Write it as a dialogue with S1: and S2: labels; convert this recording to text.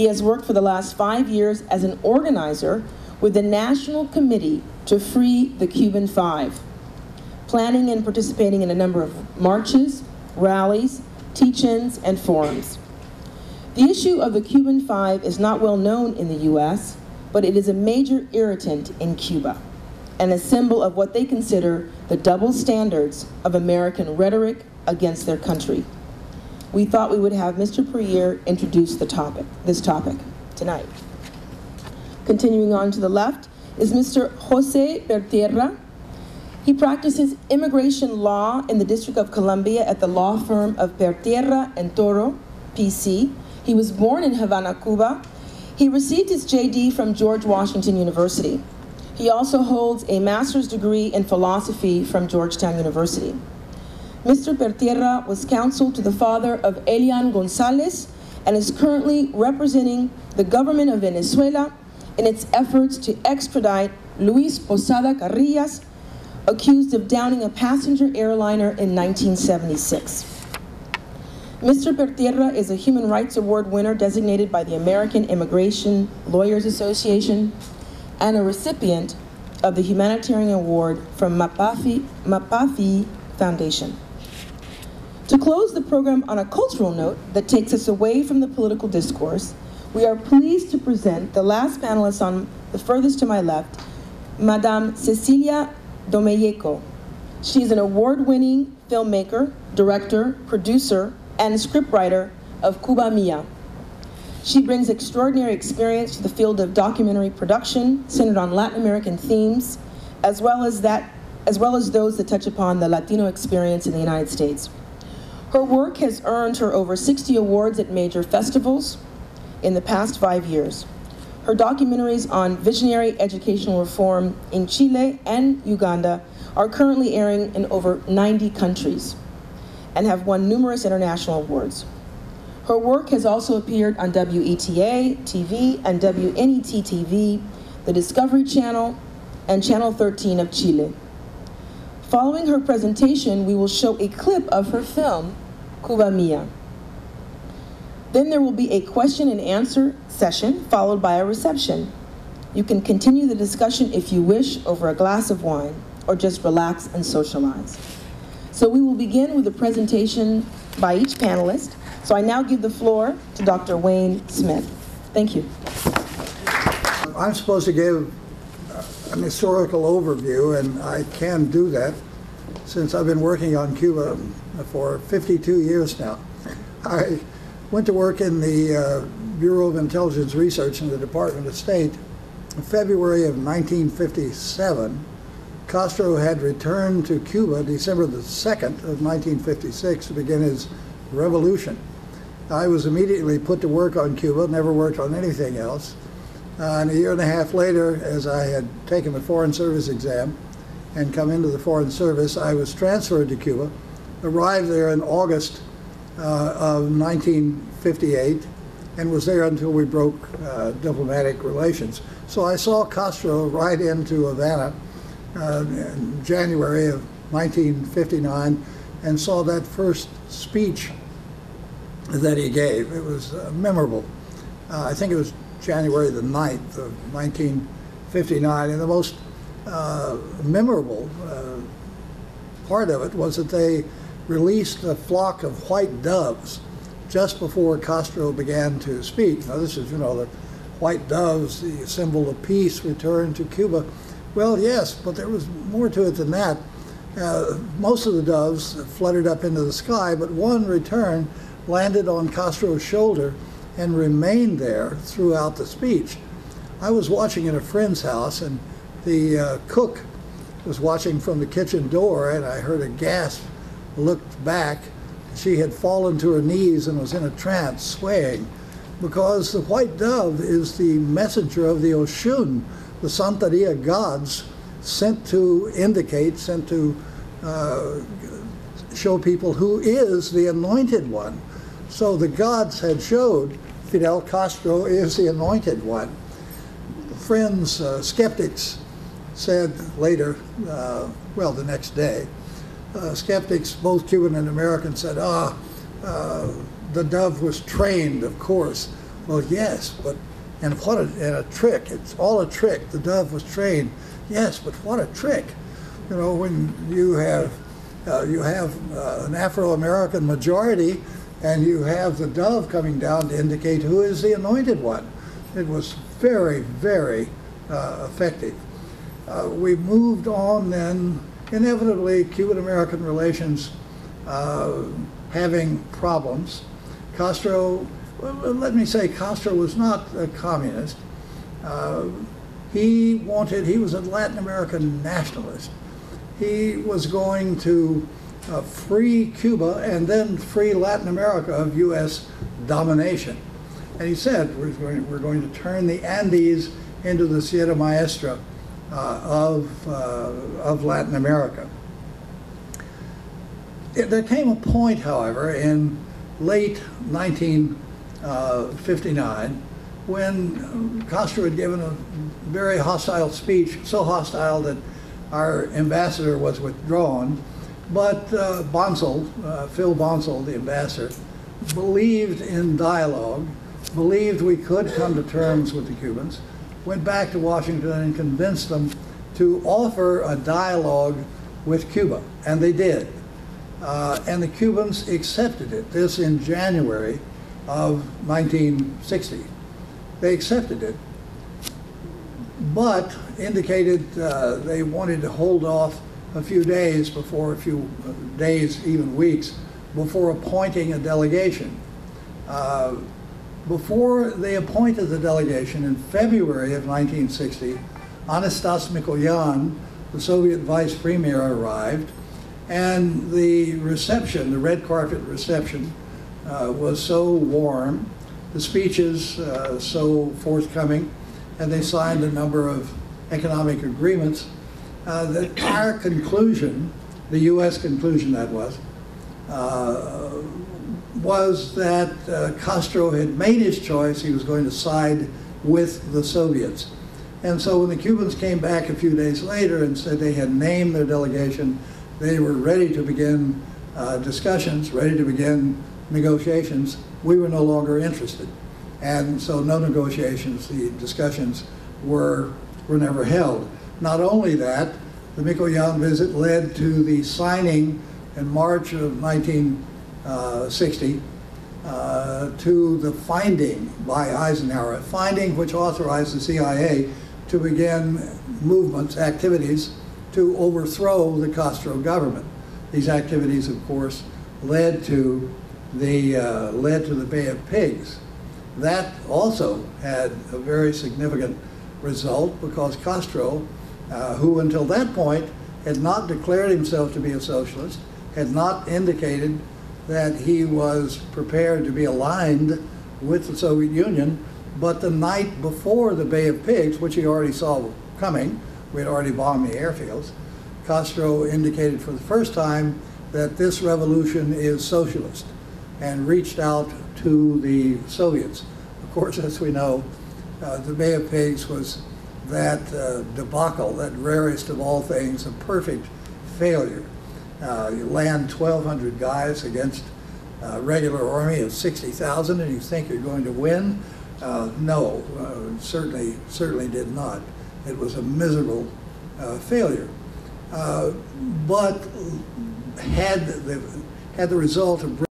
S1: He has worked for the last 5 years as an organizer with the National Committee to Free the Cuban Five, planning and participating in a number of marches, rallies, teach-ins, and forums. The issue of the Cuban Five is not well known in the U.S., but it is a major irritant in Cuba and a symbol of what they consider the double standards of American rhetoric against their country. We thought we would have Mr. Puryear introduce this topic tonight. Continuing on to the left is Mr. Jose Pertierra. He practices immigration law in the District of Columbia at the law firm of Pertierra and Toro, PC. He was born in Havana, Cuba. He received his JD from George Washington University. He also holds a master's degree in philosophy from Georgetown University. Mr. Pertierra was counsel to the father of Elian Gonzalez and is currently representing the government of Venezuela in its efforts to extradite Luis Posada Carrillas, accused of downing a passenger airliner in 1976. Mr. Pertierra is a Human Rights Award winner designated by the American Immigration Lawyers Association and a recipient of the Humanitarian Award from Mapafi Foundation. To close the program on a cultural note that takes us away from the political discourse, we are pleased to present the last panelist on the furthest to my left, Madame Cecilia Domelleco. She is an award-winning filmmaker, director, producer, and scriptwriter of Cuba Mía. She brings extraordinary experience to the field of documentary production centered on Latin American themes, as well as those that touch upon the Latino experience in the United States. Her work has earned her over 60 awards at major festivals in the past 5 years. Her documentaries on visionary educational reform in Chile and Uganda are currently airing in over 90 countries and have won numerous international awards. Her work has also appeared on WETA TV and WNET TV, the Discovery Channel, and Channel 13 of Chile. Following her presentation, we will show a clip of her film, Cuba Mía. Then there will be a question and answer session followed by a reception. You can continue the discussion if you wish over a glass of wine or just relax and socialize. So we will begin with a presentation by each panelist. So I now give the floor to Dr. Wayne Smith. Thank you.
S2: I'm supposed to give an historical overview, and I can do that since I've been working on Cuba for 52 years now. I went to work in the Bureau of Intelligence Research in the Department of State in February of 1957. Castro had returned to Cuba December the 2nd of 1956 to begin his revolution. I was immediately put to work on Cuba, never worked on anything else. And a year and a half later, as I had taken the Foreign Service exam and come into the Foreign Service, I was transferred to Cuba, arrived there in August of 1958, and was there until we broke diplomatic relations. So I saw Castro ride into Havana in January of 1959 and saw that first speech that he gave. It was memorable. I think it was January the 9th of 1959, and the most memorable part of it was that they released a flock of white doves just before Castro began to speak. Now this is, the white doves, the symbol of peace, returned to Cuba. Well, yes, but there was more to it than that. Most of the doves fluttered up into the sky, but one returned, landed on Castro's shoulder, and remained there throughout the speech. I was watching at a friend's house, and the cook was watching from the kitchen door, and I heard a gasp, looked back. She had fallen to her knees and was in a trance, swaying, because the white dove is the messenger of the Oshun, the Santeria gods, sent to show people who is the anointed one. So the gods had showed Fidel Castro is the anointed one. Friends, skeptics, said later, the next day, skeptics, both Cuban and American, said, the dove was trained, of course. Well, yes, but, and a trick. It's all a trick. The dove was trained. Yes, but what a trick. You know, when you have an Afro-American majority and you have the dove coming down to indicate who is the anointed one. It was very, very effective. We moved on then, inevitably, Cuban-American relations having problems. Castro, well, let me say, Castro was not a communist. He was a Latin American nationalist. He was going to free Cuba and then free Latin America of U.S. domination. And he said, we're going to turn the Andes into the Sierra Maestra of Latin America. There came a point, however, in late 1959 when Castro had given a very hostile speech, so hostile that our ambassador was withdrawn. But Bonsall, Phil Bonsall, the ambassador, believed in dialogue, believed we could come to terms with the Cubans, went back to Washington and convinced them to offer a dialogue with Cuba, and they did. And the Cubans accepted it, this in January of 1960. They accepted it, but indicated they wanted to hold off a few days, even weeks, before appointing a delegation. Before they appointed the delegation in February of 1960, Anastas Mikoyan, the Soviet vice premier, arrived, and the reception, the red carpet reception, was so warm, the speeches so forthcoming, and they signed a number of economic agreements that our conclusion, the U.S. conclusion that was that Castro had made his choice. He was going to side with the Soviets. And so when the Cubans came back a few days later and said they had named their delegation, they were ready to begin discussions, ready to begin negotiations, we were no longer interested. And so no negotiations, the discussions were never held. Not only that, the Mikoyan visit led to the signing in March of 1960 to the finding by Eisenhower, a finding which authorized the CIA to begin movements, activities to overthrow the Castro government. These activities, of course, led to the Bay of Pigs. That also had a very significant result because Castro, who until that point had not declared himself to be a socialist, had not indicated that he was prepared to be aligned with the Soviet Union, but the night before the Bay of Pigs, which he already saw coming, we had already bombed the airfields, Castro indicated for the first time that this revolution is socialist and reached out to the Soviets. Of course, as we know, the Bay of Pigs was that debacle, that rarest of all things, a perfect failure. You land 1,200 guys against a regular army of 60,000 and you think you're going to win? No, certainly did not. It was a miserable failure. But had the result of